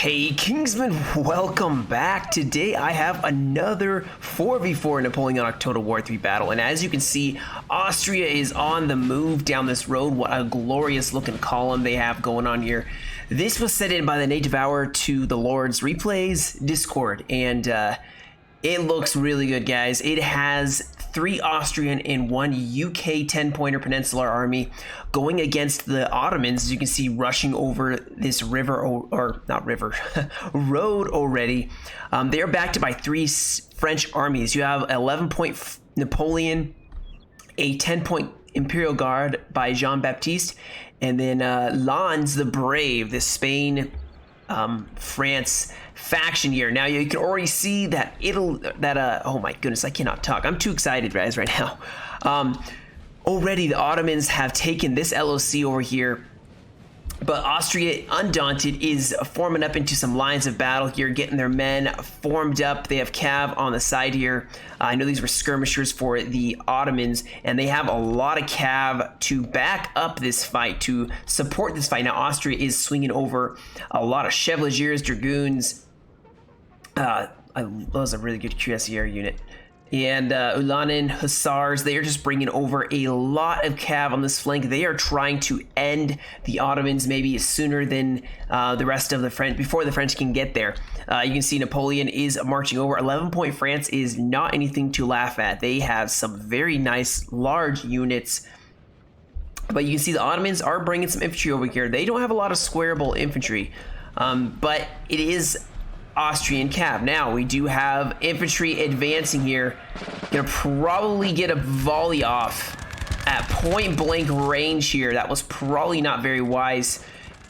Hey Kingsman, welcome back. Today I have another 4v4 Napoleonic Total War 3 battle, and as you can see, Austria is on the move down this road. What a glorious looking column they have going on here. This was set in by the native hour to the Lord's Replays Discord, and it looks really good, guys. It has 3 Austrian and 1 UK 10-pointer Peninsular army going against the Ottomans, as you can see, rushing over this river, or not river, road already. They are backed by 3 French armies. You have 11-point Napoleon, a 10-point Imperial Guard by Jean-Baptiste, and then Lannes the Brave, the Spain France faction here. Now you can already see that oh my goodness, I cannot talk. I'm too excited, guys, right now. Already the Ottomans have taken this LOC over here, but Austria, undaunted, is forming up into some lines of battle here, getting their men formed up. They have cav on the side here. I know these were skirmishers for the Ottomans, and they have a lot of cav to back up this fight, to support this fight. Now Austria is swinging over a lot of Chevaliers, Dragoons. That was a really good cuirassier unit. And Ulanen Hussars, they are just bringing over a lot of cav on this flank. They are trying to end the Ottomans maybe sooner than the rest of the French, before the French can get there. You can see Napoleon is marching over. 11-point France is not anything to laugh at. They have some very nice large units. But you can see the Ottomans are bringing some infantry over here. They don't have a lot of squareable infantry, but it is Austrian cav. Now we do have infantry advancing here. Gonna probably get a volley off at point blank range here. That was probably not very wise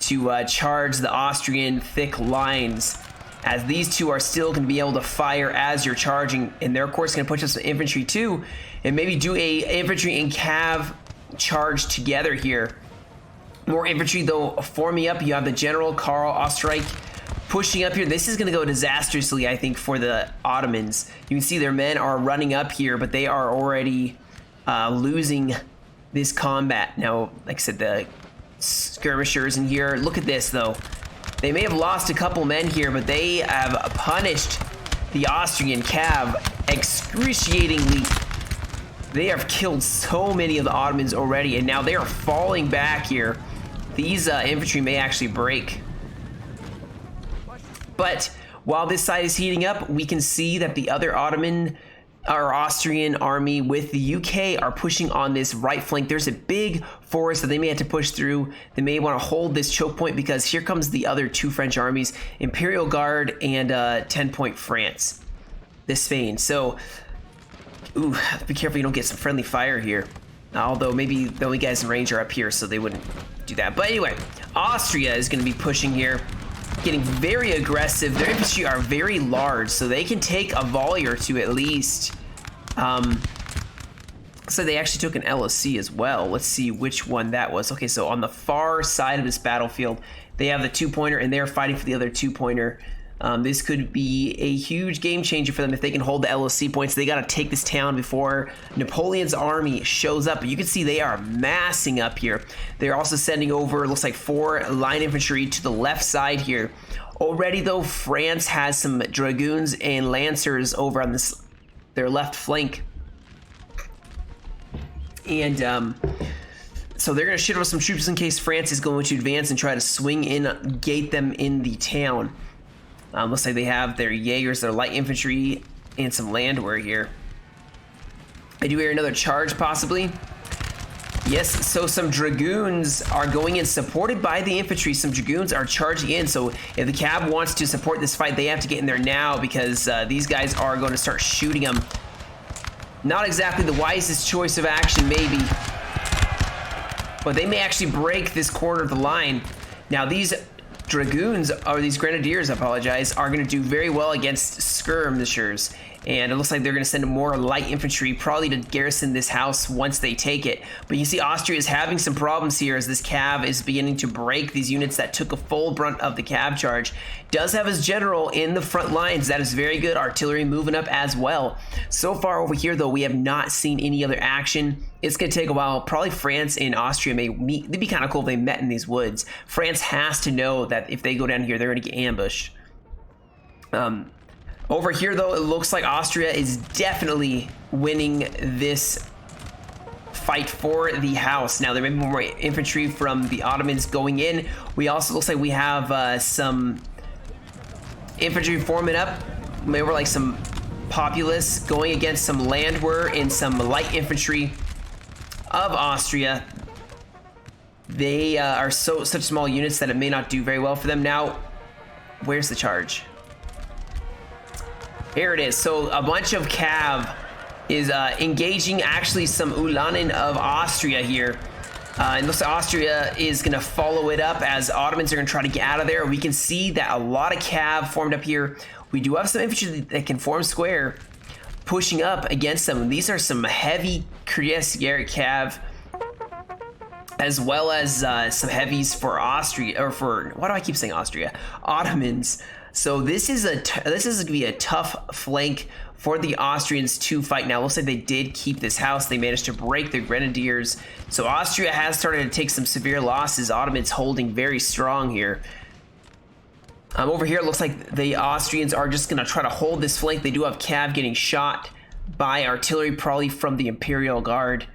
to charge the Austrian thick lines, as these two are still gonna be able to fire as you're charging, and they're of course gonna push us some infantry too, and maybe do a infantry and cav charge together here. More infantry though forming up. You have the General Karl Osterreich pushing up here. This is going to go disastrously, I think, for the Ottomans. You can see their men are running up here, but they are already losing this combat. Now, like I said, the skirmishers in here, look at this, though. They may have lost a couple men here, but they have punished the Austrian cav excruciatingly. They have killed so many of the Ottomans already, and now they are falling back here. These infantry may actually break. But while this side is heating up, we can see that the other Ottoman or Austrian army with the UK are pushing on this right flank. There's a big forest that they may have to push through. They may want to hold this choke point, because here comes the other 2 French armies, Imperial Guard and 10-point France, the Spain. So, ooh, be careful you don't get some friendly fire here. Although maybe the only guys in range are up here, so they wouldn't do that. But anyway, Austria is going to be pushing here, getting very aggressive. Their infantry are very large, so they can take a volley or 2 at least. So they actually took an LOC as well. Let's see which one that was. Okay, so on the far side of this battlefield, they have the 2-pointer, and they're fighting for the other 2-pointer. This could be a huge game changer for them if they can hold the LOC points. They got to take this town before Napoleon's army shows up. You can see they are massing up here. They're also sending over, looks like 4 line infantry to the left side here. Already though, France has some dragoons and lancers over on their left flank. And so they're going to shit over some troops in case France is going to advance and try to swing in, gate them in the town. Looks like they have their Jaegers, their light infantry, and some landwehr here. I do hear another charge, possibly. Yes, so some dragoons are going in, supported by the infantry. Some dragoons are charging in, so if the cav wants to support this fight, they have to get in there now, because these guys are going to start shooting them. Not exactly the wisest choice of action, maybe. But they may actually break this corner of the line. Now, these dragoons, or these grenadiers, I apologize, are going to do very well against skirmishers, And it looks like they're going to send more light infantry, probably to garrison this house once they take it. But you see Austria is having some problems here as this cav is beginning to break these units that took a full brunt of the cav charge. Does have his general in the front lines. That is very good. Artillery moving up as well. So far over here, though, we have not seen any other action. It's going to take a while. Probably France and Austria may meet. It'd be kind of cool if they met in these woods. France has to know that if they go down here, they're going to get ambushed. Over here, though, it looks like Austria is definitely winning this fight for the house. Now, there may be more infantry from the Ottomans going in. We also, looks like we have some infantry forming up. Maybe like some populace going against some landwehr and some light infantry of Austria. They are such small units that it may not do very well for them. Now, where's the charge? Here it is. So a bunch of cav is engaging actually some Ulanen of Austria here. And looks like Austria is going to follow it up as Ottomans are going to try to get out of there. We can see that a lot of cav formed up here. We do have some infantry that can form square pushing up against them. These are some heavy cuirassier cav, as well as some heavies for Austria, or for, why do I keep saying Austria? Ottomans. So this is going to be a tough flank for the Austrians to fight. Now, it looks like they did keep this house. They managed to break their grenadiers. So Austria has started to take some severe losses. Ottomans holding very strong here. Over here, it looks like the Austrians are just going to try to hold this flank. They do have cav getting shot by artillery, probably from the Imperial Guard.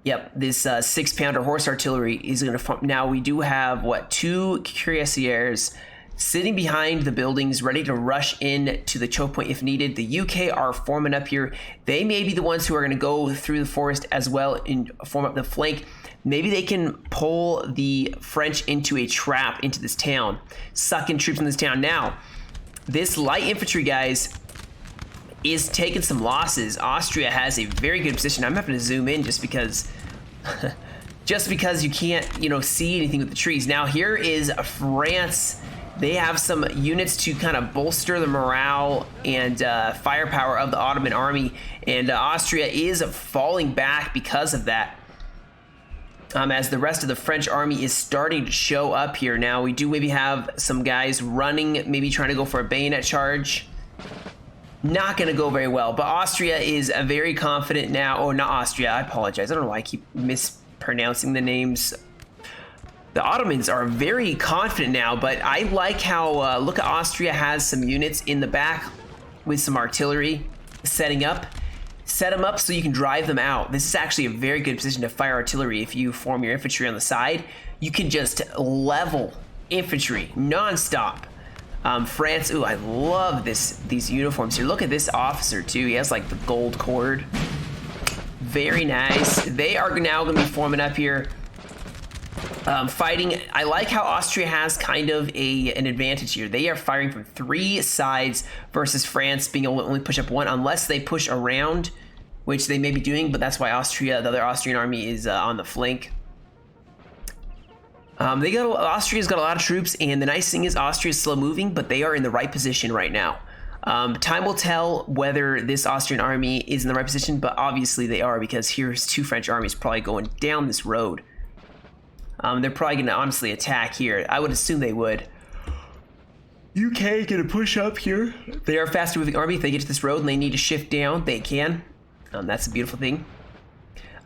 Yep, this 6-pounder horse artillery is going to... Now, we do have, what, 2 cuirassiers sitting behind the buildings, ready to rush in to the choke point if needed. The UK are forming up here. They may be the ones who are going to go through the forest as well and form up the flank. Maybe they can pull the French into a trap into this town, suck in troops in this town. Now, this light infantry, guys, is taking some losses. Austria has a very good position. I'm having to zoom in just because... just because you can't, see anything with the trees. Now, here is France. They have some units to kind of bolster the morale and firepower of the Ottoman army, and Austria is falling back because of that. As the rest of the French army is starting to show up here. Now, we do maybe have some guys running, maybe trying to go for a bayonet charge. Not going to go very well, but Austria is very confident now. Oh, not Austria, I apologize. I don't know why I keep mispronouncing the names. The Ottomans are very confident now, but I like how, look at Austria has some units in the back with some artillery setting up. Set them up so you can drive them out. This is actually a very good position to fire artillery. If you form your infantry on the side, you can just level infantry non-stop. France, ooh, I love these uniforms here. Look at this officer too. He has like the gold cord. Very nice. They are now going to be forming up here. Fighting. I like how Austria has kind of an advantage here. They are firing from 3 sides versus France being able to only push up 1 unless they push around, which they may be doing, but that's why Austria, the other Austrian army, is on the flank. Austria's got a lot of troops, and the nice thing is Austria's slow moving, but they are in the right position right now. Time will tell whether this Austrian army is in the right position, but obviously they are, because here's 2 French armies probably going down this road. They're probably going to honestly attack here. I would assume they would. UK going to push up here. They are a faster moving army. If they get to this road and they need to shift down, they can. That's a beautiful thing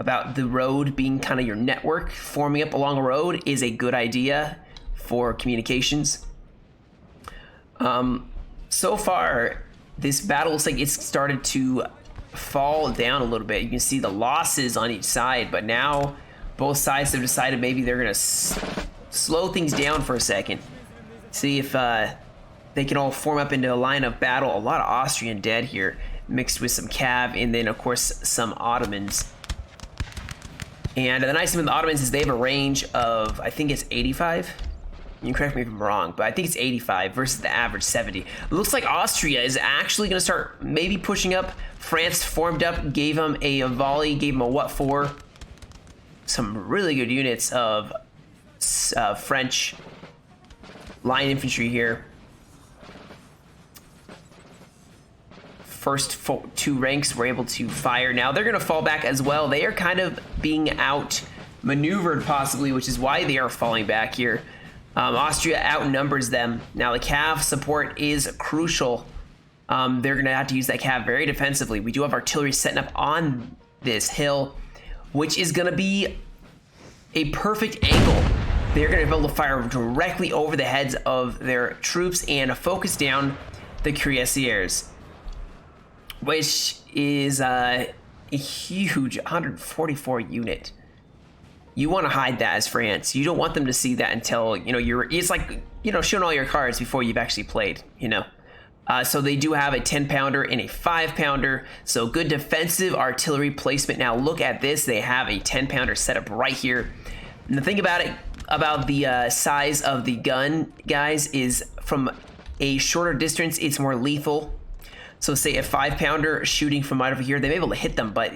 about the road being kind of your network. Forming up along a road is a good idea for communications. So far, this battle looks like it's started to fall down a little bit. You can see the losses on each side, but now both sides have decided maybe they're going to slow things down for a second. See if they can all form up into a line of battle. A lot of Austrian dead here, mixed with some Cav, and then, of course, some Ottomans. And the nice thing with the Ottomans is they have a range of, I think it's 85. You can correct me if I'm wrong, but I think it's 85 versus the average 70. It looks like Austria is actually going to start maybe pushing up. France formed up, gave them a volley, gave them a what for. Some really good units of French line infantry here. first two ranks were able to fire. Now they're going to fall back as well. They are kind of being outmaneuvered possibly, which is why they are falling back here. Austria outnumbers them. Now the Cav support is crucial. They're going to have to use that Cav very defensively. We do have artillery setting up on this hill, which is going to be a perfect angle. They're going to be able to fire directly over the heads of their troops and focus down the cuirassiers, which is a huge 144 unit. You want to hide that as France. You don't want them to see that until, you know, it's like, you know, showing all your cards before you've actually played, you know. So they do have a 10-pounder and a 5-pounder. So good defensive artillery placement. Now look at this. They have a 10-pounder set up right here. And the thing about it, about the size of the gun, guys, is from a shorter distance, it's more lethal. So say a 5-pounder shooting from right over here, they're able to hit them, but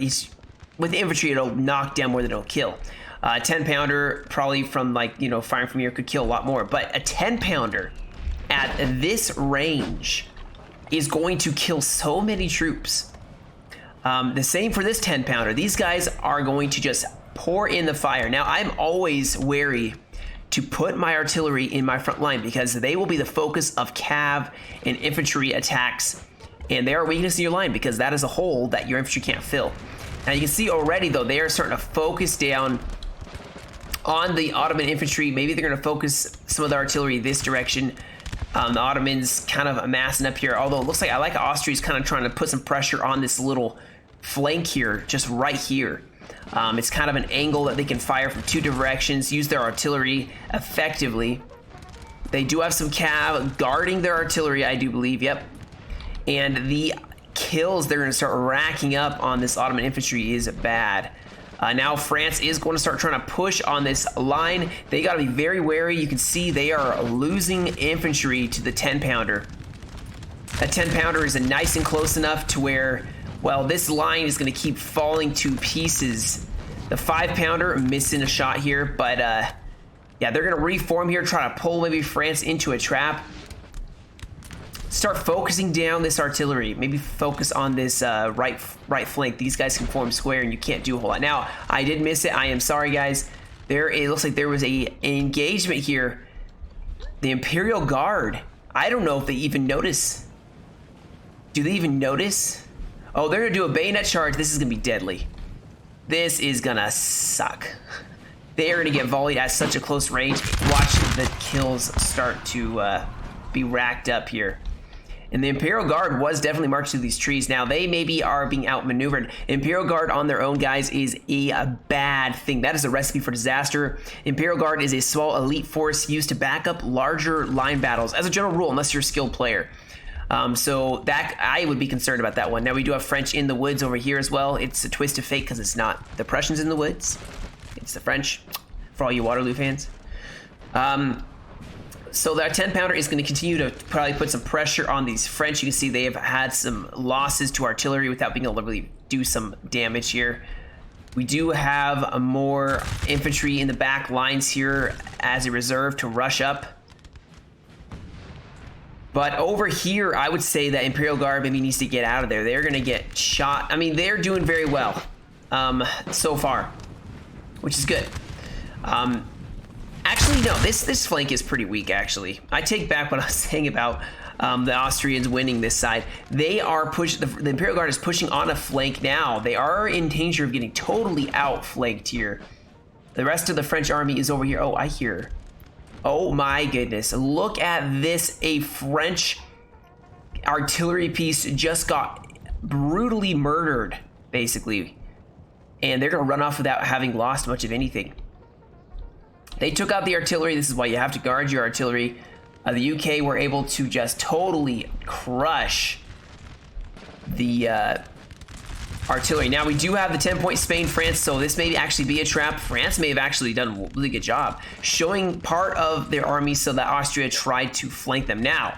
with infantry, it'll knock down more than it'll kill. 10-pounder, probably from, like, you know, firing from here could kill a lot more. But a 10-pounder at this range is going to kill so many troops. The same for this 10-pounder. These guys are going to just pour in the fire. Now, I'm always wary to put my artillery in my front line because they will be the focus of cav and infantry attacks, and they are weakness in your line because that is a hole that your infantry can't fill. Now you can see already though they are starting to focus down on the Ottoman infantry. Maybe they're going to focus some of the artillery this direction. The Ottomans kind of amassing up here, although it looks like I like Austria's kind of trying to put some pressure on this little flank here, just right here. It's kind of an angle that they can fire from two directions, use their artillery effectively. They do have some cav guarding their artillery, I do believe, yep. And the kills they're going to start racking up on this Ottoman infantry is bad. Now France is going to start trying to push on this line. They got to be very wary. You can see they are losing infantry to the 10-pounder. That 10-pounder is nice and close enough to where, well, this line is going to keep falling to pieces. The 5-pounder missing a shot here, but yeah, they're going to reform here, try to pull maybe France into a trap. Start focusing down this artillery. Maybe focus on this right flank. These guys can form square, and you can't do a whole lot. Now, I did miss it. I am sorry, guys. It looks like there was an engagement here. The Imperial Guard. I don't know if they even notice. Do they even notice? Oh, they're gonna do a bayonet charge. This is gonna be deadly. This is gonna suck. They are gonna get volleyed at such a close range. Watch the kills start to be racked up here. And the Imperial Guard was definitely marched through these trees. Now, they maybe are being outmaneuvered. Imperial Guard on their own, guys, is a bad thing. That is a recipe for disaster. Imperial Guard is a small elite force used to back up larger line battles, as a general rule, unless you're a skilled player. So that I would be concerned about that one. Now, we do have French in the woods over here as well. It's a twist of fate because it's not the Prussians in the woods. It's the French, for all you Waterloo fans. So that 10-pounder is going to continue to probably put some pressure on these French. You can see they have had some losses to artillery without being able to really do some damage here. We do have more infantry in the back lines here as a reserve to rush up. But over here, I would say that Imperial Guard maybe needs to get out of there. They're going to get shot. I mean, they're doing very well so far, which is good. Actually, no, this flank is pretty weak, actually. I take back what I was saying about the Austrians winning this side. They are the Imperial Guard is pushing on a flank now. They are in danger of getting totally outflanked here. The rest of the French army is over here. Oh, I hear. Oh my goodness. Look at this. A French artillery piece just got brutally murdered, basically. And they're going to run off without having lost much of anything. They took out the artillery. This is why you have to guard your artillery. The UK were able to just totally crush the artillery. Now, we do have the 10-point Spain, France, so this may actually be a trap. France may have actually done a really good job showing part of their army so that Austria tried to flank them. Now,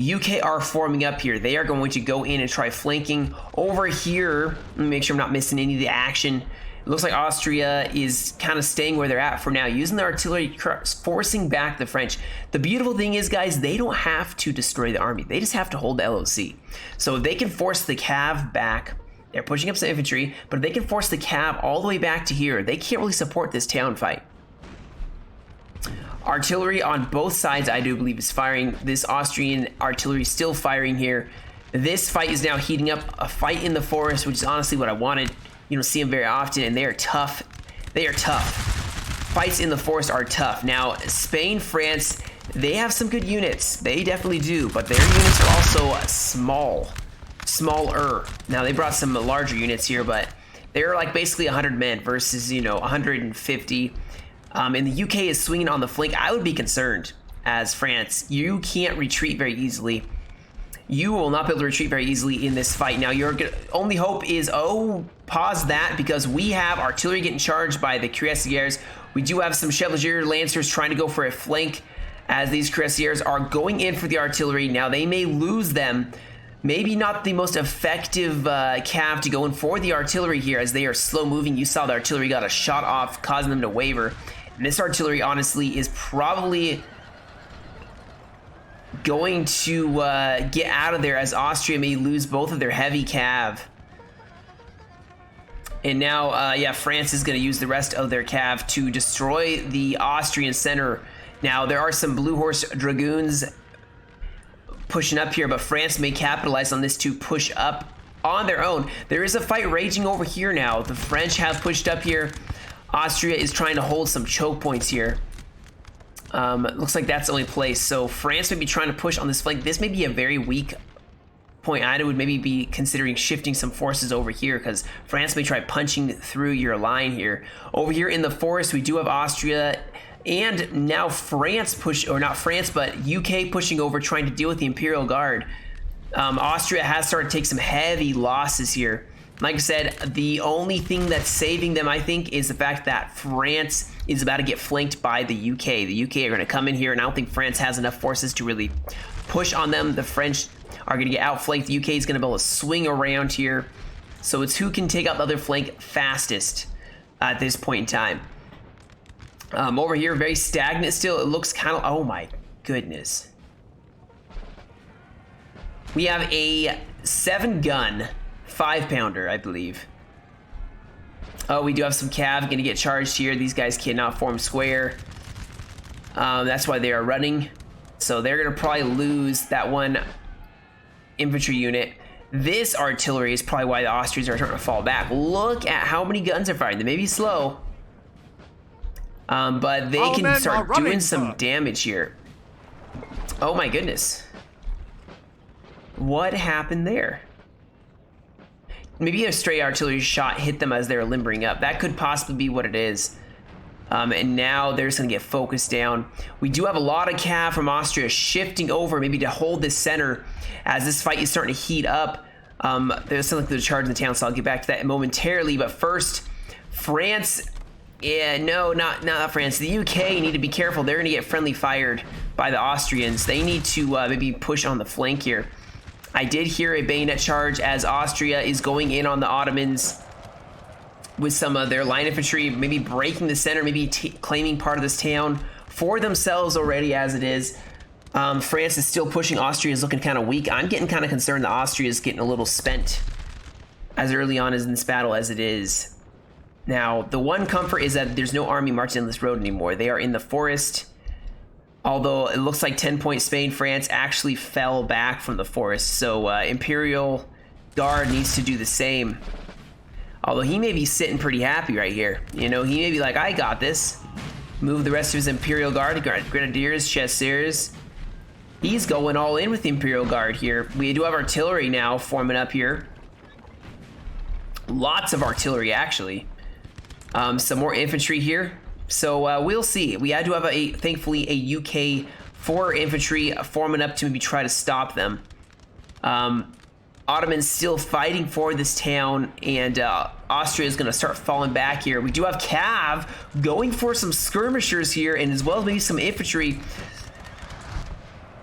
UK are forming up here. They are going to go in and try flanking over here. Let me make sure I'm not missing any of the action. It looks like Austria is kind of staying where they're at for now, using the artillery, forcing back the French. The beautiful thing is, guys, they don't have to destroy the army. They just have to hold the LOC. So if they can force the Cav back, they're pushing up some infantry, but if they can force the Cav all the way back to here, they can't really support this town fight. Artillery on both sides, I do believe, is firing. This Austrian artillery is still firing here. This fight is now heating up. A fight in the forest, which is honestly what I wanted. You don't see them very often, and they are tough. They are tough. Fights in the forest are tough. Now, Spain, France, they have some good units. They definitely do, but their units are also smaller. Now, they brought some larger units here, but they're like basically 100 men versus, 150. And the UK is swinging on the flank. I would be concerned as France. You can't retreat very easily. You will not be able to retreat very easily in this fight. Now, your only hope is, pause that, because we have artillery getting charged by the cuirassiers. We do have some chevalier lancers trying to go for a flank as these cuirassiers are going in for the artillery. Now, they may lose them. Maybe not the most effective cav to go in for the artillery here, as they are slow moving. You saw the artillery got a shot off, causing them to waver. And this artillery, honestly, is probably going to get out of there, as Austria may lose both of their heavy cav. And now, yeah, France is going to use the rest of their cav to destroy the Austrian center. Now, there are some Blue Horse Dragoons pushing up here, but France may capitalize on this to push up on their own. There is a fight raging over here now. The French have pushed up here. Austria is trying to hold some choke points here. Looks like that's the only place. So France may be trying to push on this flank. This may be a very weak point. I would maybe be considering shifting some forces over here, because France may try punching through your line here. Over here in the forest, we do have Austria and now France not France, but UK pushing over, trying to deal with the Imperial Guard. Austria has started to take some heavy losses here. Like I said, the only thing that's saving them, I think, is the fact that France is about to get flanked by the UK. The UK are going to come in here, and I don't think France has enough forces to really push on them. The French are going to get outflanked. The UK is going to be able to swing around here. So it's who can take out the other flank fastest at this point in time. Over here, very stagnant still. It looks kind of... Oh, my goodness. We have a 7-gun 5-pounder, I believe. Oh, we do have some cav going to get charged here. These guys cannot form square. That's why they are running. So they're going to probably lose that one infantry unit. This artillery is probably why the Austrians are starting to fall back. Look at how many guns are firing. They may be slow, but they can start doing some damage here. Oh my goodness. What happened there? Maybe a stray artillery shot hit them as they're limbering up. That could possibly be what it is. And now they're just going to get focused down. We do have a lot of cav from Austria shifting over, maybe to hold this center as this fight is starting to heat up. There's something to charge in the town, so I'll get back to that momentarily. But first, France... Yeah, no, not France. The UK need to be careful. They're going to get friendly fired by the Austrians. They need to maybe push on the flank here. I did hear a bayonet charge as Austria is going in on the Ottomans with some of their line infantry, maybe breaking the center, maybe claiming part of this town for themselves already as it is. France is still pushing. Austria is looking kind of weak. I'm getting kind of concerned that Austria is getting a little spent as early on in this battle as it is. Now, the one comfort is that there's no army marching on this road anymore. They are in the forest. Although it looks like 10-point Spain, France actually fell back from the forest. So Imperial Guard needs to do the same. Although he may be sitting pretty happy right here. You know, he may be like, I got this. Move the rest of his Imperial Guard, Grenadiers, Chasseurs. He's going all in with the Imperial Guard here. We do have artillery now forming up here. Lots of artillery, actually. Some more infantry here. So we'll see. We had to have, thankfully, a UK 4 infantry forming up to maybe try to stop them. Ottomans still fighting for this town, and Austria is going to start falling back here. We do have Cav going for some skirmishers here, and as well as maybe some infantry.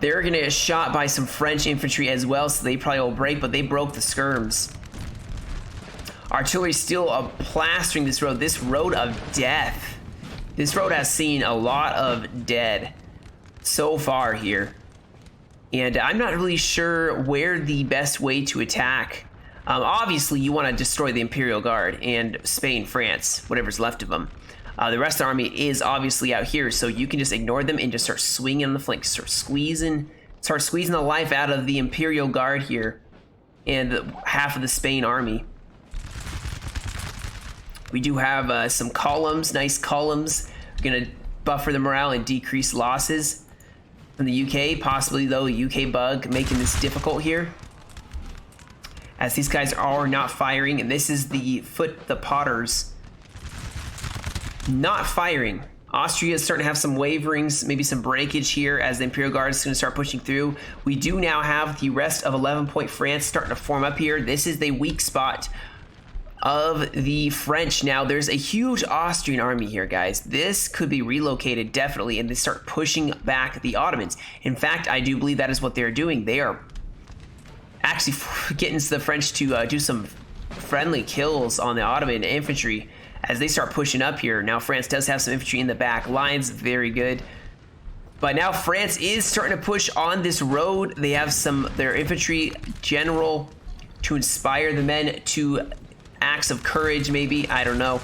They're going to get shot by some French infantry as well, so they probably will break, but they broke the skirms. Artillery still plastering this road. This road of death. This road has seen a lot of dead so far here. And I'm not really sure where the best way to attack. Obviously, you want to destroy the Imperial Guard and Spain, France, whatever's left of them. The rest of the army is obviously out here, so you can just ignore them and just start swinging on the flanks. Start squeezing the life out of the Imperial Guard here and half of the Spain army. We do have some columns, nice columns. We're going to buffer the morale and decrease losses from the UK. Possibly, though, the UK bug making this difficult here, as these guys are not firing, and this is the Potters not firing. Austria is starting to have some waverings, maybe some breakage here as the Imperial Guard is going to start pushing through. We do now have the rest of 11-point France starting to form up here. This is the weak spot of the French. Now, there's a huge Austrian army here, guys. This could be relocated definitely, and they start pushing back the Ottomans. In fact, I do believe that is what they're doing. They are actually getting the French to do some friendly kills on the Ottoman infantry as they start pushing up here. Now, France does have some infantry in the back lines, very good. But now France is starting to push on this road. They have their infantry general to inspire the men to acts of courage, maybe, I don't know.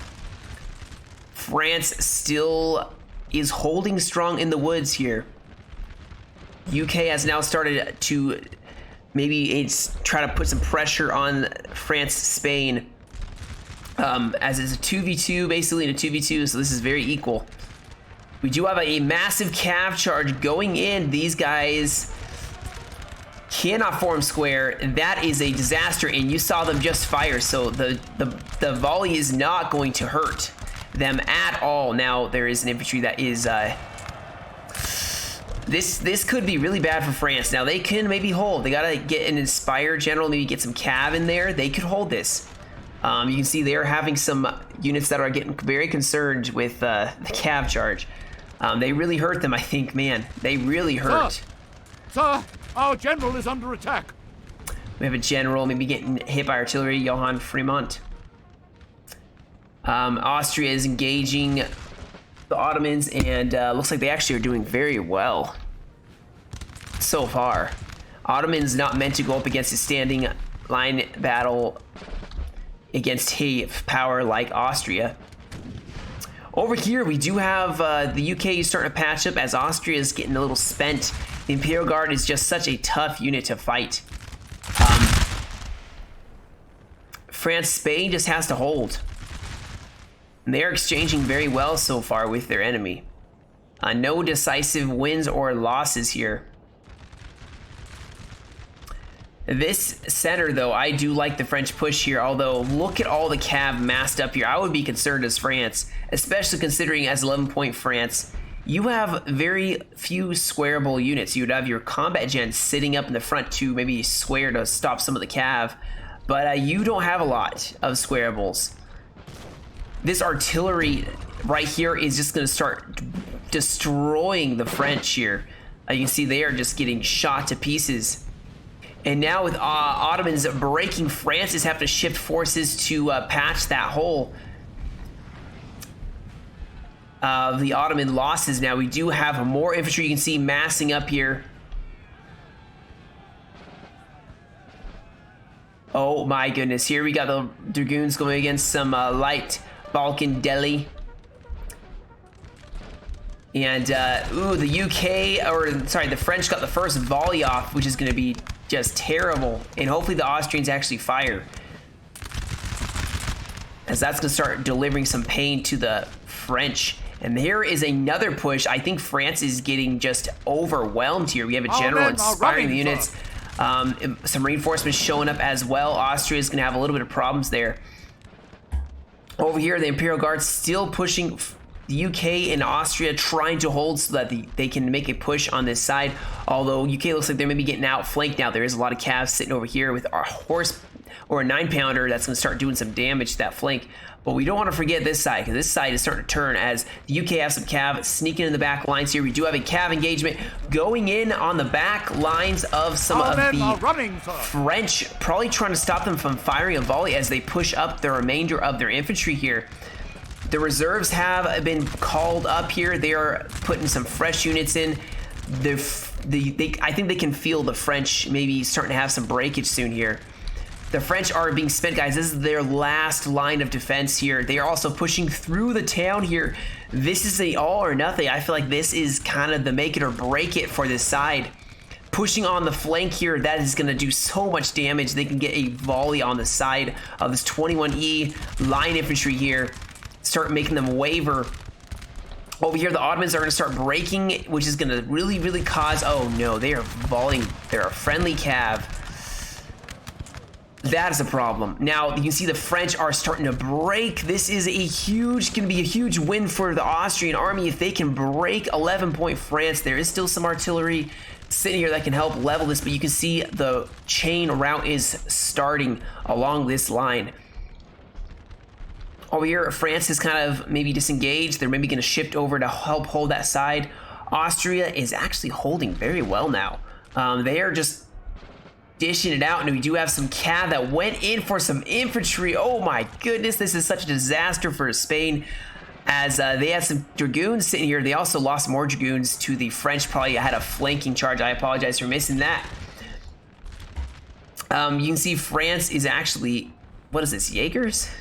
France still is holding strong in the woods here. UK has now started to maybe try to put some pressure on France, Spain, as it's a 2v2, basically in a 2v2, so this is very equal. We do have a massive cav charge going in. These guys cannot form square. That is a disaster, and you saw them just fire, so the volley is not going to hurt them at all. Now, there is an infantry that is... This could be really bad for France. Now, they can maybe hold. They gotta get an inspired general, maybe get some cav in there. They could hold this. You can see they're having some units that are getting very concerned with the cav charge. They really hurt them, I think, man. They really hurt. Sir, our general is under attack. We have a general maybe getting hit by artillery, Johann Fremont. Austria is engaging the Ottomans, and looks like they actually are doing very well so far. Ottomans not meant to go up against a standing line battle against a power like Austria. Over here, we do have the UK starting to patch up as Austria is getting a little spent. The Imperial Guard is just such a tough unit to fight. France, Spain just has to hold. And they are exchanging very well so far with their enemy. No decisive wins or losses here. This center, though, I do like the French push here, although look at all the cav massed up here. I would be concerned as France, especially considering as 11-point France, you have very few squareable units. You would have your combat gens sitting up in the front to maybe square to stop some of the cav, but you don't have a lot of squareables. This artillery right here is just going to start destroying the French here. You can see they are just getting shot to pieces. And now with Ottomans breaking, France is having to shift forces to patch that hole of the Ottoman losses. Now we do have more infantry you can see massing up here. Oh my goodness, here we got the Dragoons going against some light Balkan Delhi. And the the French got the first volley off, which is going to be just terrible. And hopefully the Austrians actually fire, as that's going to start delivering some pain to the French. And here is another push. I think France is getting just overwhelmed here. We have a general inspiring the units. Some reinforcements showing up as well. Austria is going to have a little bit of problems there. Over here, the Imperial Guard still pushing the UK and Austria, trying to hold so that they can make a push on this side. Although UK looks like they're maybe getting outflanked now. There is a lot of calves sitting over here with our or a 9-pounder that's going to start doing some damage to that flank. But we don't want to forget this side, because this side is starting to turn as the UK have some cav sneaking in the back lines here. We do have a cav engagement going in on the back lines of some of the French, probably trying to stop them from firing a volley as they push up the remainder of their infantry here. The reserves have been called up here. They are putting some fresh units in. I think they can feel the French maybe starting to have some breakage soon here. The French are being spent, guys. This is their last line of defense here. They are also pushing through the town here. This is a all or nothing. I feel like this is kind of the make it or break it for this side. Pushing on the flank here, that is going to do so much damage. They can get a volley on the side of this 21E line infantry here. Start making them waver. Over here, the Ottomans are going to start breaking, which is going to really, really cause... Oh, no. They are volleying. They're a friendly cav. That is a problem. Now, you can see the French are starting to break. This is going to be a huge win for the Austrian army if they can break 11-point France. There is still some artillery sitting here that can help level this, but you can see the chain route is starting along this line. Over here, France is kind of maybe disengaged. They're maybe going to shift over to help hold that side. Austria is actually holding very well now. They are just dishing it out, and we do have some cav that went in for some infantry. Oh my goodness, this is such a disaster for Spain, as they had some dragoons sitting here. They also lost more dragoons to the French. Probably had a flanking charge. I apologize for missing that. You can see France is actually, what is this, Jaegers?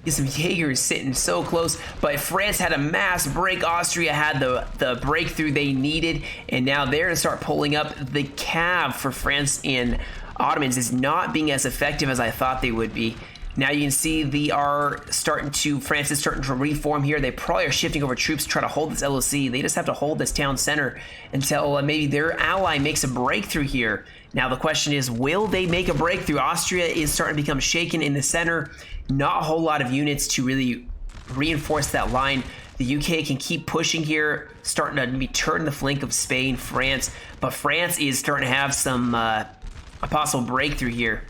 Some Jaegers sitting so close, but France had a mass break. Austria had the breakthrough they needed, and now they're going to start pulling up. The cav for France and Ottomans is not being as effective as I thought they would be. Now you can see France is starting to reform here. They probably are shifting over troops to try to hold this LOC. They just have to hold this town center until maybe their ally makes a breakthrough here. Now the question is, will they make a breakthrough? Austria is starting to become shaken in the center. Not a whole lot of units to really reinforce that line. The UK can keep pushing here, starting to maybe turn the flank of Spain, France, but France is starting to have some a possible breakthrough here.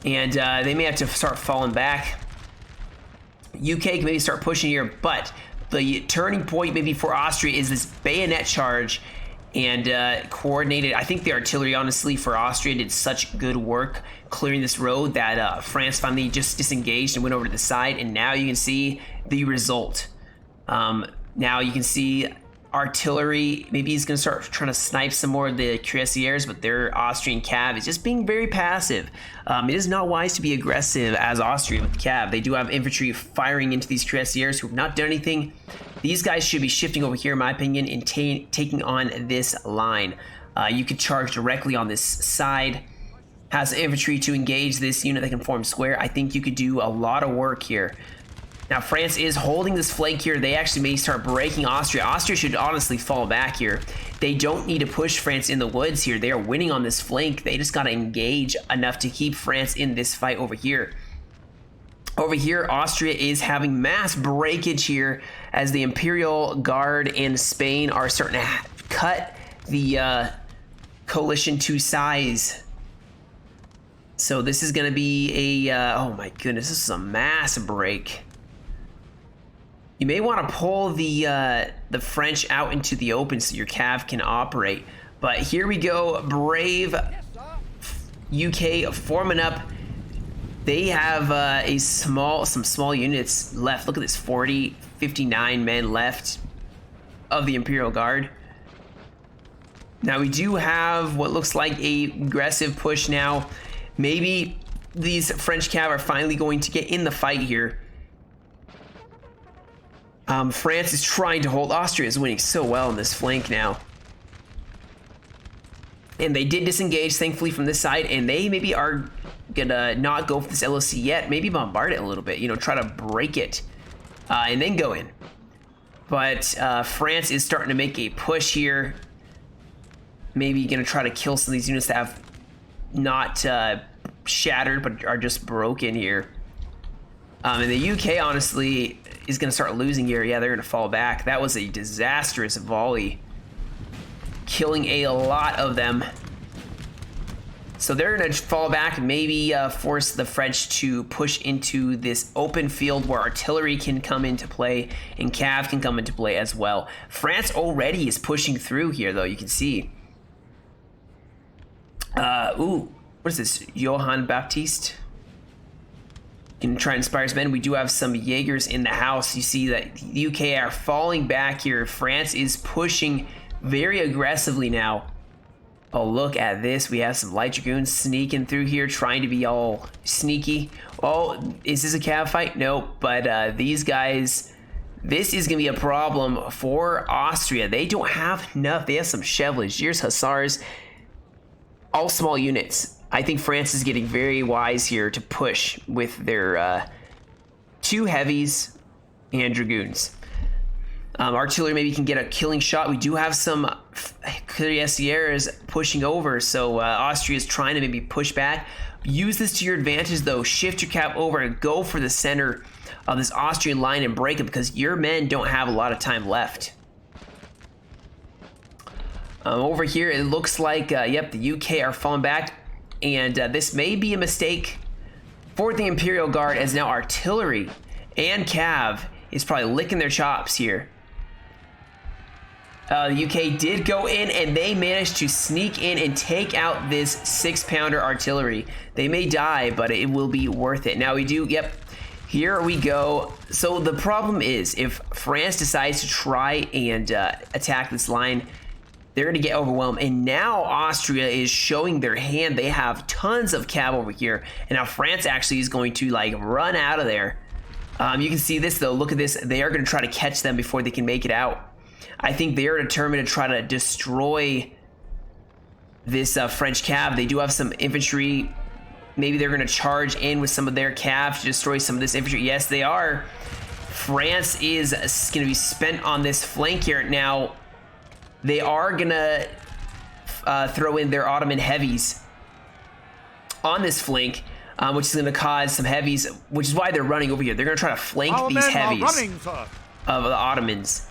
And they may have to start falling back. UK can maybe start pushing here, but the turning point maybe for Austria is this bayonet charge and coordinated. I think the artillery, honestly, for Austria did such good work clearing this road that France finally just disengaged and went over to the side, and now you can see the result. Now you can see artillery, maybe he's going to start trying to snipe some more of the cuirassiers, but their Austrian cav is just being very passive. It is not wise to be aggressive as Austria with the cav. They do have infantry firing into these cuirassiers who have not done anything. These guys should be shifting over here, in my opinion, and taking on this line. You could charge directly on this side. Has infantry to engage this unit that can form square. I think you could do a lot of work here. Now, France is holding this flank here. They actually may start breaking Austria. Austria should honestly fall back here. They don't need to push France in the woods here. They are winning on this flank. They just got to engage enough to keep France in this fight over here. Over here, Austria is having mass breakage here as the Imperial Guard and Spain are starting to cut the coalition to size. So this is going to be a, oh my goodness, this is a mass break. You may want to pull the French out into the open so your cav can operate. But here we go, brave UK forming up. They have some small units left. Look at this, 59 men left of the Imperial Guard. Now we do have what looks like a aggressive push now. Maybe these French cav are finally going to get in the fight here. France is trying to hold. Austria is winning so well in this flank now. And they did disengage, thankfully, from this side, and they maybe are gonna not go for this LOC yet. Maybe bombard it a little bit, you know, try to break it, and then go in. But France is starting to make a push here. Maybe gonna try to kill some of these units that have not shattered, but are just broken here. And the UK, honestly, is going to start losing here. Yeah, they're going to fall back. That was a disastrous volley. killing a lot of them. So they're going to fall back, maybe force the French to push into this open field where artillery can come into play and cav can come into play as well. France already is pushing through here, though, you can see. Ooh, what is this? Johann Baptiste? Can try and inspire his men. We do have some Jaegers in the house. You see that the UK are falling back here. France is pushing very aggressively now. Oh, look at this. We have some light dragoons sneaking through here, trying to be all sneaky. Oh, is this a cav fight? Nope. But these guys, this is going to be a problem for Austria. They don't have enough. They have some Chevaliers, Hussars, all small units. I think France is getting very wise here to push with their 2 heavies and dragoons. Artillery maybe can get a killing shot. We do have some cuirassiers pushing over, so Austria is trying to maybe push back. Use this to your advantage, though. Shift your cap over and go for the center of this Austrian line and break it, because your men don't have a lot of time left. Over here, it looks like, yep, the UK are falling back, and this may be a mistake for the Imperial Guard, as now artillery and cav is probably licking their chops here. The UK did go in, and they managed to sneak in and take out this 6-pounder artillery. They may die, but it will be worth it. Now we do, yep, here we go. So the problem is, if France decides to try and attack this line, they're going to get overwhelmed. And now Austria is showing their hand. They have tons of cav over here. And now France actually is going to, like, run out of there. You can see this, though. Look at this. They are going to try to catch them before they can make it out. I think they are determined to try to destroy this French cav. They do have some infantry. Maybe they're going to charge in with some of their cav to destroy some of this infantry. Yes, they are. France is going to be spent on this flank here. Now, they are going to throw in their Ottoman heavies on this flank, which is going to cause some heavies, which is why they're running over here. They're going to try to flank these heavies of the Ottomans.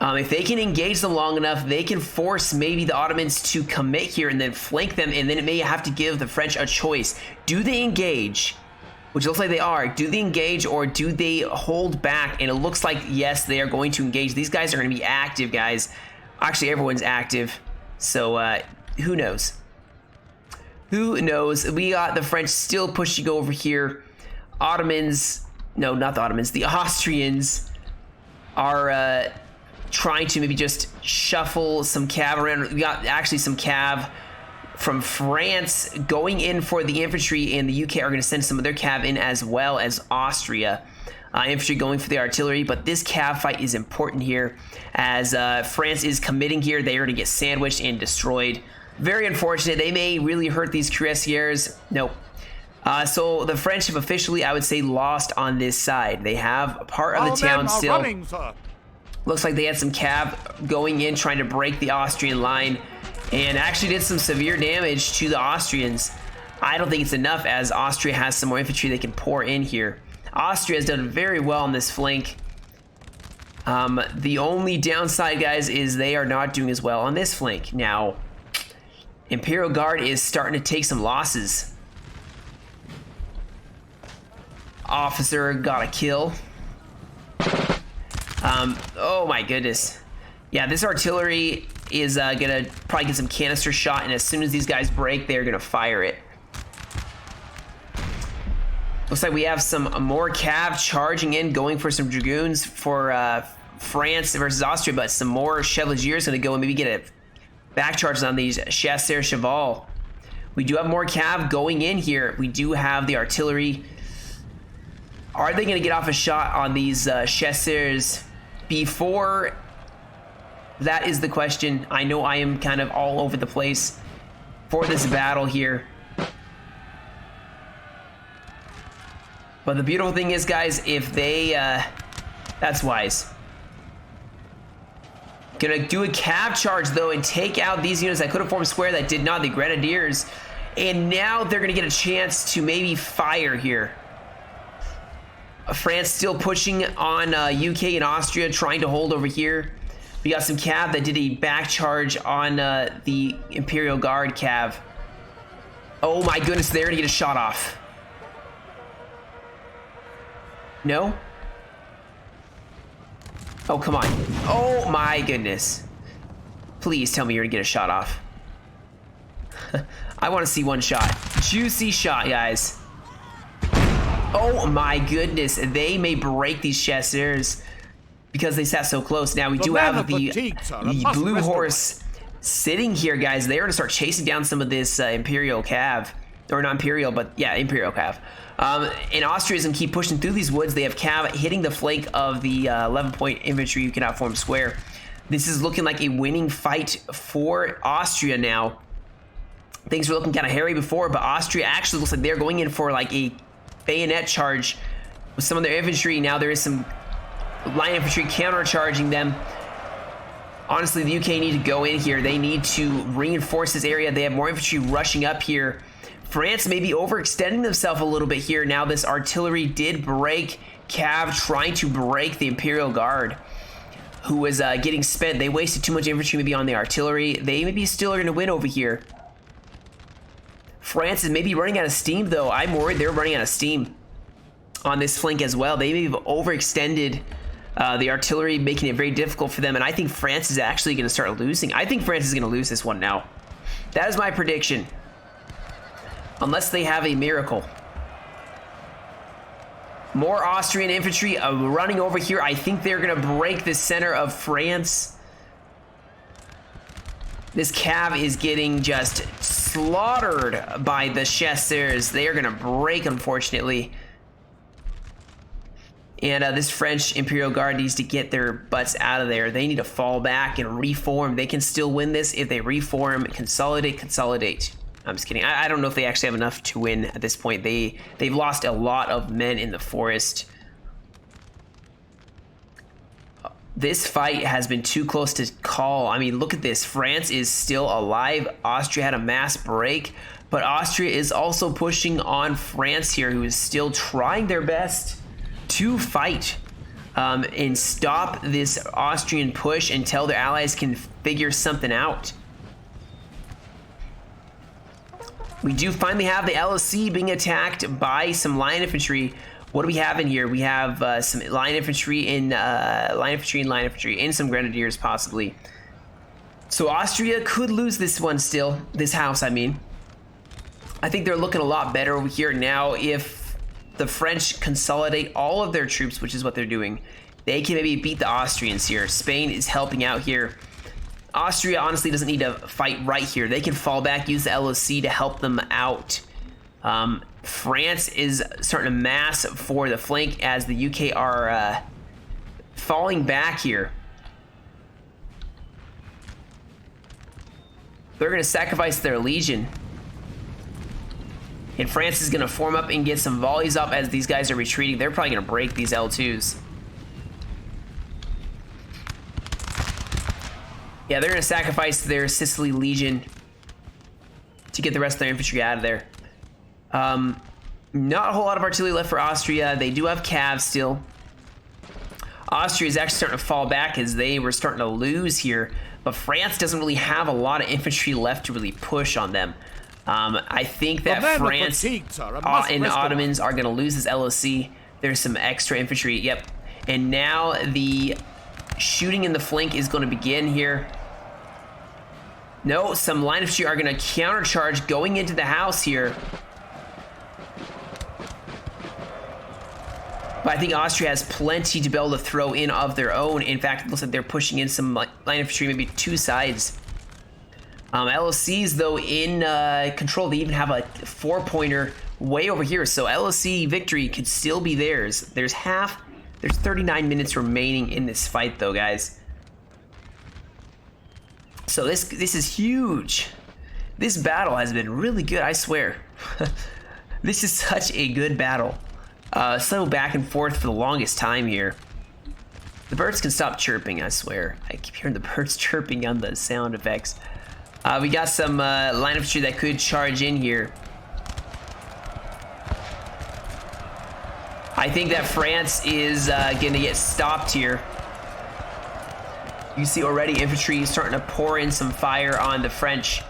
If they can engage them long enough, they can force maybe the Ottomans to commit here and then flank them, and then it may have to give the French a choice. Do they engage, which looks like they are? Do they engage, or do they hold back? And it looks like, yes, they are going to engage. These guys are going to be active, guys. Actually, everyone's active, so who knows? Who knows? We got the French still pushing over here. Ottomans, no, not the Ottomans, the Austrians are trying to maybe just shuffle some cav around. We got actually some cav from France going in for the infantry, and the UK are going to send some of their cav in as well as Austria. Infantry going for the artillery, but this cav fight is important here as France is committing here. They are going to get sandwiched and destroyed. Very unfortunate. They may really hurt these cuirassiers. Nope. So the French have officially, I would say, lost on this side. They have part of the town still. Running, sir. Looks like they had some cav going in, trying to break the Austrian line, and actually did some severe damage to the Austrians. I don't think it's enough, as Austria has some more infantry they can pour in here. Austria has done very well on this flank. The only downside, guys, is they are not doing as well on this flank. Now, Imperial Guard is starting to take some losses. Officer got a kill. Oh my goodness. Yeah, this artillery is gonna probably get some canister shot, and as soon as these guys break, they're gonna fire it. Looks like we have some more cav charging in, going for some dragoons for France versus Austria, but some more Chevaliers gonna go and maybe get a back charges on these Chasseurs Cheval. We do have more cav going in here. We do have the artillery. Are they gonna get off a shot on these Chasseurs before? That is the question. I know I am kind of all over the place for this battle here. But the beautiful thing is, guys, if they, that's wise. Gonna do a cav charge, though, and take out these units that could have formed square that did not, the Grenadiers. And now they're gonna get a chance to maybe fire here. France still pushing on UK and Austria, trying to hold over here. We got some cav that did a back charge on the Imperial Guard cav. Oh my goodness, they're gonna get a shot off. No? Oh, come on. Oh my goodness. Please tell me you're gonna get a shot off. I want to see one shot. Juicy shot, guys. Oh my goodness. They may break these chasseurs because they sat so close. Now, we do have the blue horse sitting here, guys. They're going to start chasing down some of this Imperial cav. Or not Imperial, but yeah, Imperial cav. And Austria is going to keep pushing through these woods. They have cav hitting the flank of the 11-point infantry who cannot form square. This is looking like a winning fight for Austria now. Things were looking kind of hairy before, but Austria actually looks like they're going in for like a bayonet charge with some of their infantry. Now there is some line infantry countercharging them. Honestly, the UK need to go in here. They need to reinforce this area. They have more infantry rushing up here. France may be overextending themselves a little bit here. Now this artillery did break. Cav trying to break the Imperial Guard, who was getting spent. They wasted too much infantry maybe on the artillery. They maybe still are going to win over here. France is maybe running out of steam, though. I'm worried they're running out of steam on this flank as well. They may have overextended the artillery, making it very difficult for them. And I think France is actually going to start losing. I think France is going to lose this one now. That is my prediction. Unless they have a miracle. More Austrian infantry running over here. I think they're going to break the center of France. This cav is getting just slaughtered by the chasseurs. They are going to break, unfortunately. And this French Imperial Guard needs to get their butts out of there. They need to fall back and reform. They can still win this if they reform, consolidate. I'm just kidding. I don't know if they actually have enough to win at this point. They've lost a lot of men in the forest. This fight has been too close to call. I mean, look at this. France is still alive. Austria had a mass break, but Austria is also pushing on France here, who is still trying their best to fight and stop this Austrian push until their allies can figure something out. We do finally have the LSC being attacked by some line infantry. What do we have in here? We have some line infantry and some grenadiers possibly. So Austria could lose this one still. This house, I mean. I think they're looking a lot better over here now. If the French consolidate all of their troops, which is what they're doing, they can maybe beat the Austrians here. Spain is helping out here. Austria honestly doesn't need to fight right here. They can fall back, use the LOC to help them out. France is starting to mass for the flank as the UK are falling back here. They're going to sacrifice their legion. And France is going to form up and get some volleys up as these guys are retreating. They're probably going to break these L2s. Yeah, they're going to sacrifice their Sicily Legion to get the rest of their infantry out of there. Not a whole lot of artillery left for Austria. They do have cav still. Austria is actually starting to fall back as they were starting to lose here. But France doesn't really have a lot of infantry left to really push on them. I think that France and Ottomans are going to lose this LOC. There's some extra infantry. Yep. And now the shooting in the flank is going to begin here. No, some line infantry are going to countercharge going into the house here. But I think Austria has plenty to be able to throw in of their own. In fact, it looks like they're pushing in some line infantry, maybe two sides. LOCs, though, in control. They even have a 4-pointer way over here. So LOC victory could still be theirs. There's 39 minutes remaining in this fight, though, guys. So this is huge. This battle has been really good, I swear. This is such a good battle. So back and forth for the longest time here. The birds can stop chirping, I swear. I keep hearing the birds chirping on the sound effects. We got some line infantry that could charge in here. I think that France is going to get stopped here. You see already infantry starting to pour in some fire on the French.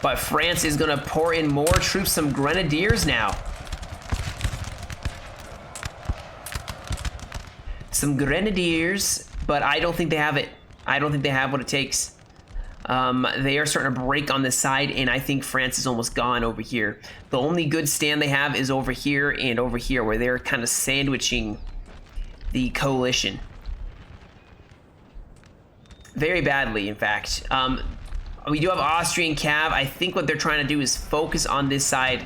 But France is going to pour in more troops, some grenadiers now. Some grenadiers, but I don't think they have it. I don't think they have what it takes. They are starting to break on this side, and I think France is almost gone over here. The only good stand they have is over here and over here, where they're kind of sandwiching the coalition. Very badly, in fact. We do have Austrian Cav. I think what they're trying to do is focus on this side,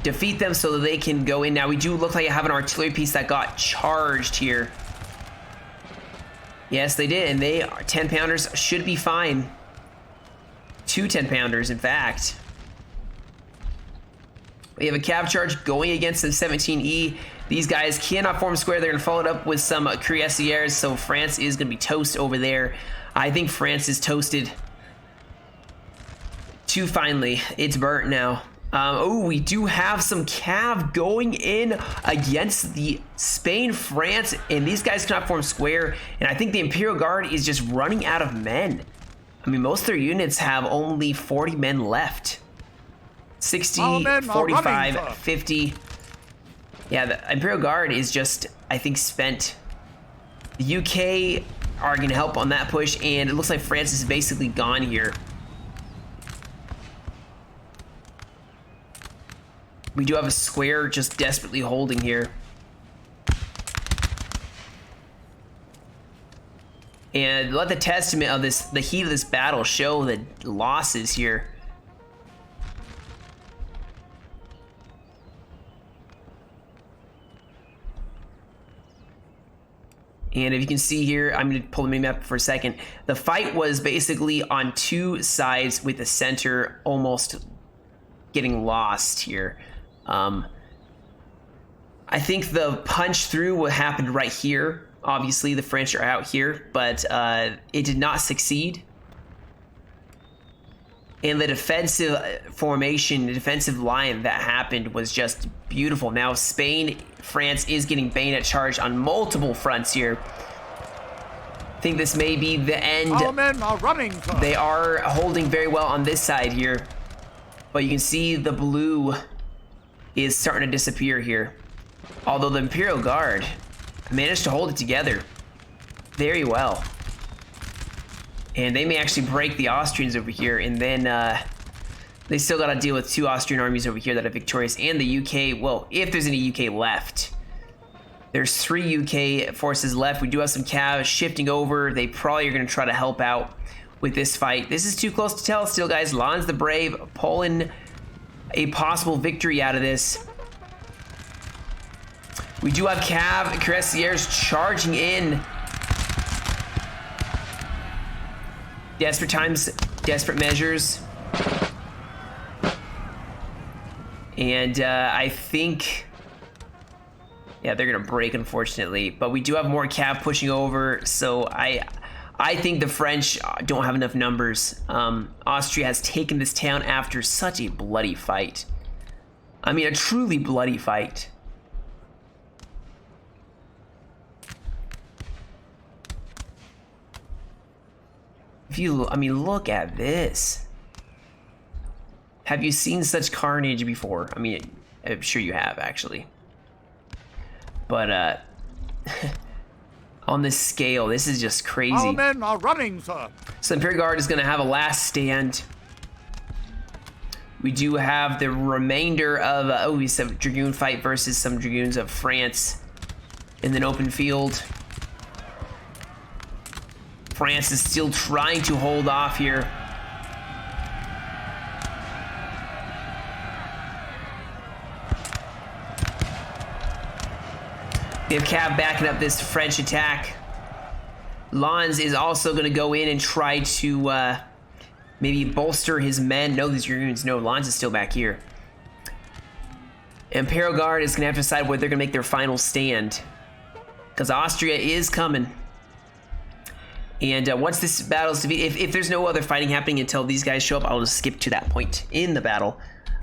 defeat them so that they can go in. Now, we do look like I have an artillery piece that got charged here. Yes, they did, and they are 10-pounders should be fine. 2 10-pounders, in fact. We have a cav charge going against the 17E. These guys cannot form square. They're going to follow it up with some cuirassiers, so France is going to be toast over there. I think France is toasted too finely. It's burnt now. Oh, we do have some cav going in against the Spain, France, and these guys cannot form square, and I think the Imperial Guard is just running out of men. I mean, most of their units have only 40 men left. 60, 45, 50. Yeah, the Imperial Guard is just, I think, spent. The UK are going to help on that push, and it looks like France is basically gone here. We do have a square just desperately holding here. And let the testament of this, the heat of this battle, show the losses here. And if you can see here, I'm going to pull the mini map for a second. The fight was basically on 2 sides, with the center almost getting lost here. I think the punch through what happened right here. Obviously, the French are out here, but it did not succeed. And the defensive formation, the defensive line that happened was just beautiful. Now, Spain, France is getting bayonet charged on multiple fronts here. I think this may be the end. Our men are running. They are holding very well on this side here. But you can see the blue is starting to disappear here. Although the Imperial Guard managed to hold it together very well. And they may actually break the Austrians over here, and then they still got to deal with 2 Austrian armies over here that are victorious, and the UK, well, if there's any UK left. There's 3 UK forces left. We do have some cav shifting over. They probably are going to try to help out with this fight. This is too close to tell still, guys. Lons the Brave pulling a possible victory out of this. We do have cav cuirassiers charging in. Desperate times, desperate measures. And I think, yeah, they're gonna break, unfortunately. But we do have more cav pushing over, so I think the French don't have enough numbers. Austria has taken this town after such a bloody fight. I mean, a truly bloody fight. If you, I mean, look at this. Have you seen such carnage before? I mean, I'm sure you have, actually. But, on this scale, this is just crazy. Our men are running, sir. So Imperial Guard is going to have a last stand. We do have the remainder of, oh, we have a Dragoon fight versus some Dragoons of France in an open field. France is still trying to hold off here. We have Cav backing up this French attack. Lons is also going to go in and try to maybe bolster his men. No, these Dragoons. No, Lons is still back here. Imperial Guard is going to have to decide whether they're going to make their final stand, because Austria is coming. And once this battle is defeated, if there's no other fighting happening until these guys show up, I'll just skip to that point in the battle.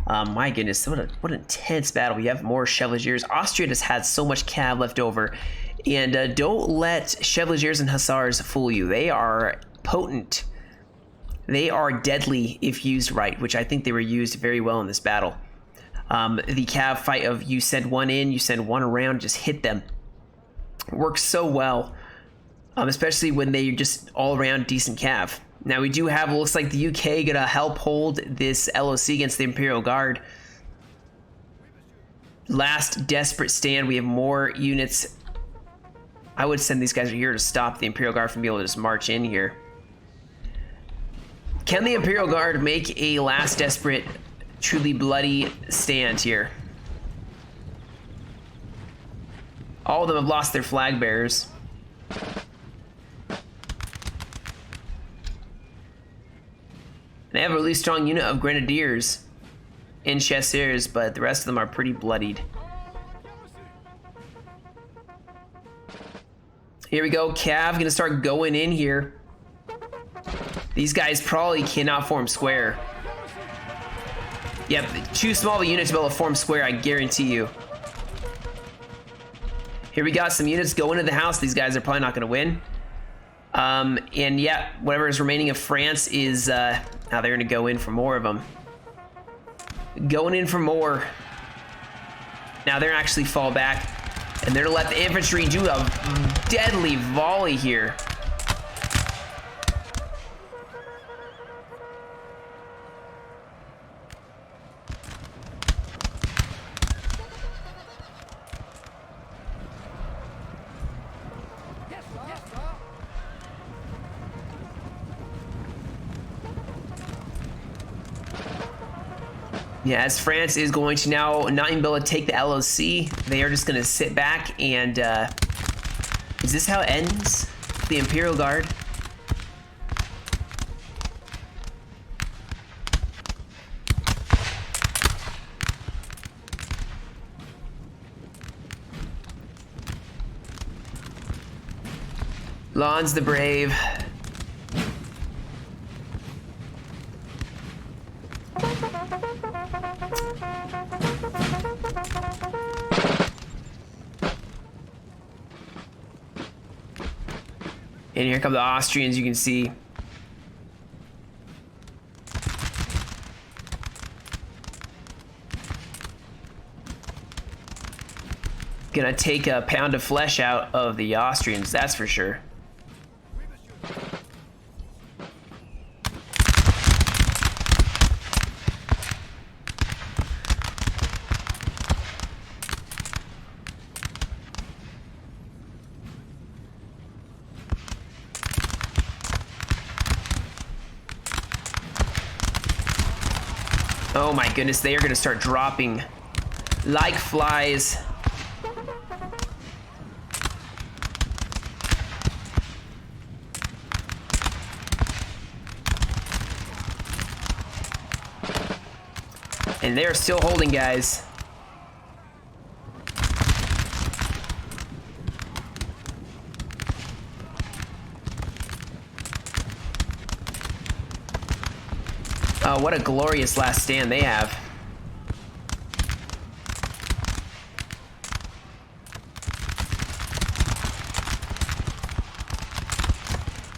My goodness, what an intense battle. We have more Chevaliers. Austria just had so much cav left over. And don't let Chevaliers and Hussars fool you. They are potent. They are deadly if used right, which I think they were used very well in this battle. The cav fight of you send one in, you send one around, just hit them. It works so well, especially when they're just all around decent cav. Now we do have, looks like the UK gonna help hold this LOC against the Imperial Guard. Last desperate stand, we have more units. I would send these guys here to stop the Imperial Guard from being able to just march in here. Can the Imperial Guard make a last desperate, truly bloody stand here? All of them have lost their flag bearers. They have a really strong unit of grenadiers and chasseurs, but the rest of them are pretty bloodied. Here we go, Cav gonna start going in here. These guys probably cannot form square. Yep, too small of a unit to be able to form square, I guarantee you. Here we got some units going into the house. These guys are probably not gonna win. And yeah, whatever is remaining of France is, now they're gonna go in for more of them. Going in for more. Now they're gonna actually fall back, and they're gonna let the infantry do a deadly volley here. Yeah, as France is going to now not even be able to take the LOC, they are just going to sit back and, is this how it ends? The Imperial Guard? Lons the Brave. And here come the Austrians, you can see. Gonna take a pound of flesh out of the Austrians, that's for sure. Oh my goodness, they are gonna start dropping like flies. And they're still holding, guys. Oh, what a glorious last stand they have.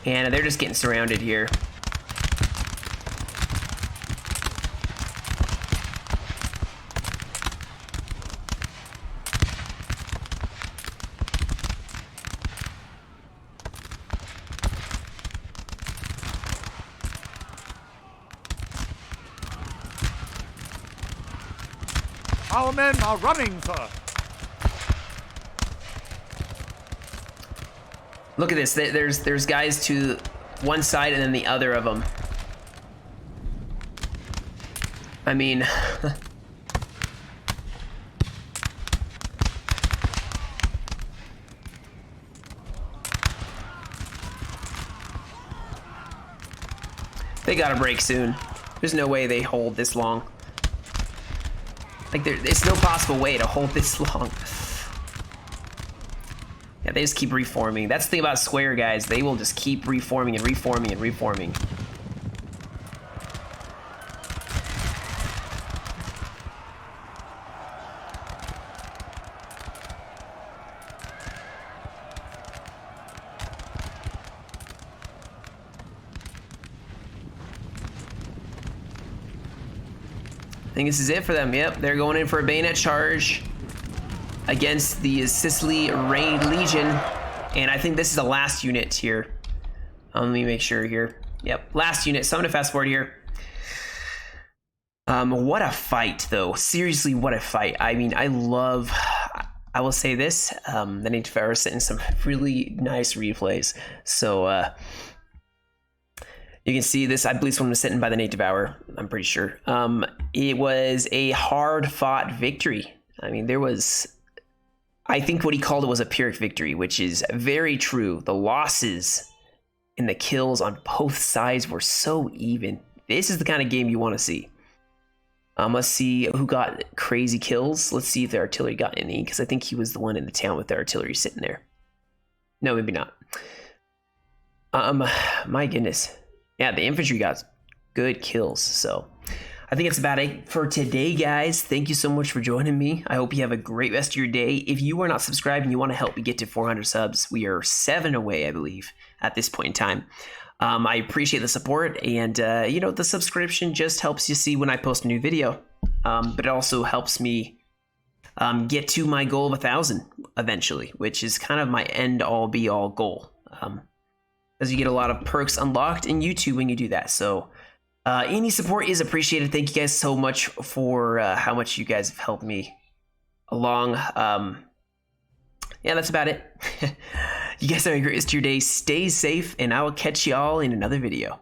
And they're just getting surrounded here. Our men are running, sir. Look at this. There's guys to one side and then the other of them. I mean, they gotta break soon. There's no way they hold this long. Like, there's no possible way to hold this long. Yeah, they just keep reforming. That's the thing about square, guys. They will just keep reforming and reforming and reforming. I think this is it for them. Yep, they're going in for a bayonet charge against the Sicily Legion. And I think this is the last unit here. Let me make sure here. Yep, last unit. So I'm gonna fast forward here. What a fight, though. Seriously, what a fight. I mean, I will say this, the Native Devourer sent in some really nice replays. So, you can see this, I believe this one was sent in by the Native Devourer, I'm pretty sure. It was a hard-fought victory. I mean, I think what he called it was a Pyrrhic victory, which is very true. The losses and the kills on both sides were so even. This is the kind of game you want to see. Let's see who got crazy kills. Let's see if the artillery got any, because I think he was the one in the town with the artillery sitting there. No, maybe not. My goodness. Yeah, the infantry got good kills. So I think it's about it for today, guys. Thank you so much for joining me. I hope you have a great rest of your day. If you are not subscribed and you want to help me get to 400 subs, we are 7 away, I believe, at this point in time. I appreciate the support, and you know, the subscription just helps you see when I post a new video, but it also helps me get to my goal of 1,000 eventually, which is kind of my end-all be-all goal, as you get a lot of perks unlocked in YouTube when you do that. So any support is appreciated. Thank you guys so much for how much you guys have helped me along. Yeah, that's about it. You guys have a great rest of your day. Stay safe, and I will catch you all in another video.